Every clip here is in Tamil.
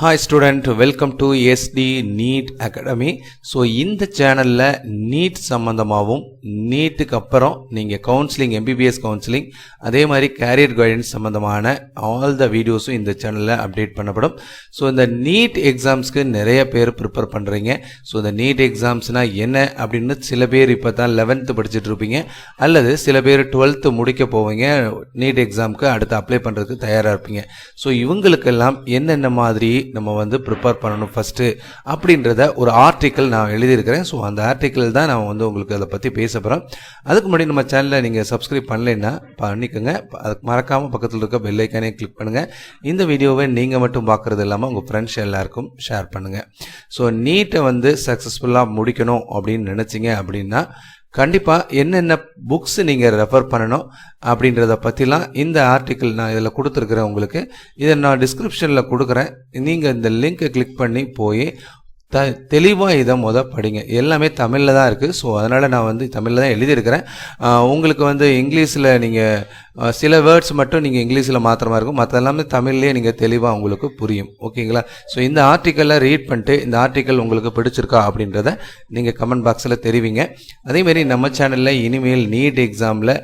Hi student, welcome to SD NEET Academy. So இந்த சேனல்ல NEET சம்பந்தமாவும் NEETக்கு அப்புறம் நீங்க கவுன்சிலிங் MBBS கவுன்சிலிங் அதே மாதிரி கேரியர் கைடன்ஸ் சம்பந்தமான ஆல் த வீடியோஸும் இந்த சேனல்ல அப்டேட் பண்ணப்படும். ஸோ இந்த NEET எக்ஸாம்ஸ்க்கு நிறைய பேர் ப்ரிப்பேர் பண்ணுறீங்க. ஸோ இந்த NEET எக்ஸாம்ஸ்னால் என்ன அப்படின்னு சில பேர் இப்போ தான் 11th படிச்சுட்டு இருப்பீங்க, அல்லது சில பேர் 12th முடிக்க போவீங்க, NEET எக்ஸாமுக்கு அடுத்து அப்ளை பண்ணுறதுக்கு தயாராக இருப்பீங்க. ஸோ இவங்களுக்கெல்லாம் என்னென்ன மாதிரி நம்ம வந்து ப்ரிப்பேர் பண்ணணும் ஃபஸ்ட்டு அப்படின்றத ஒரு ஆர்டிக்கல் நான் எழுதியிருக்கிறேன். ஸோ அந்த ஆர்டிக்கல் தான் நான் வந்து உங்களுக்கு அதை பற்றி பேச போகிறேன். அதுக்கு முன்னாடி நம்ம சேனலில் நீங்கள் சப்ஸ்கிரைப் பண்ணலைன்னா பண்ணிக்கோங்க. அதுக்கு மறக்காமல் பக்கத்தில் இருக்க பெல் ஐக்கானே கிளிக் பண்ணுங்கள். இந்த வீடியோவை நீங்கள் மட்டும் பார்க்குறது இல்லாமல் உங்கள் ஃப்ரெண்ட்ஸ் எல்லாருக்கும் ஷேர் பண்ணுங்கள். ஸோ நீட்டை வந்து சக்ஸஸ்ஃபுல்லாக முடிக்கணும் அப்படின்னு நினச்சிங்க அப்படின்னா கண்டிப்பாக என்னென்ன புக்ஸ் நீங்கள் ரெஃபர் பண்ணணும் அப்படின்றத பற்றிலாம் இந்த ஆர்டிக்கிள் நான் இதில் கொடுத்துருக்குறேன். உங்களுக்கு இதை நான் டிஸ்கிரிப்ஷனில் கொடுக்குறேன். நீங்கள் இந்த லிங்க்கை கிளிக் பண்ணி போய் தெளிவாக இதை படிங்க. எல்லாமே தமிழில் தான் இருக்குது. ஸோ அதனால் நான் வந்து தமிழில் தான் எழுதியிருக்கிறேன். உங்களுக்கு வந்து இங்கிலீஷில் நீங்கள் சில வேர்ட்ஸ் மட்டும் நீங்கள் இங்கிலீஷில் மாத்திரமா இருக்கும், மற்ற எல்லாமே தமிழ்லேயே நீங்கள் தெளிவாக உங்களுக்கு புரியும். ஓகேங்களா? ஸோ இந்த ஆர்டிக்கலை ரீட் பண்ணிட்டு இந்த ஆர்டிக்கல் உங்களுக்கு பிடிச்சிருக்கா அப்படின்றத நீங்கள் கமெண்ட் பாக்ஸில் தெரிவிங்க. அதேமாரி நம்ம சேனலில் இனிமேல் நீட் எக்ஸாமில்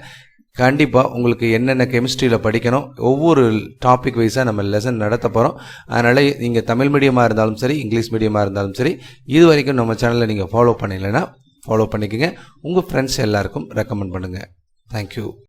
கண்டிப்பாக உங்களுக்கு என்னென்ன கெமிஸ்ட்ரியில் படிக்கணும், ஒவ்வொரு டாபிக் வைஸாக நம்ம லெசன் நடத்த போகிறோம். அதனால் நீங்கள் தமிழ் மீடியமாக இருந்தாலும் சரி, இங்கிலீஷ் மீடியமாக இருந்தாலும் சரி, இது வரைக்கும் நம்ம சேனலில் நீங்கள் ஃபாலோ பண்ணலைன்னா ஃபாலோ பண்ணிக்கோங்க. உங்கள் ஃப்ரெண்ட்ஸ் எல்லாருக்கும் ரெக்கமெண்ட் பண்ணுங்கள். தேங்க்யூ.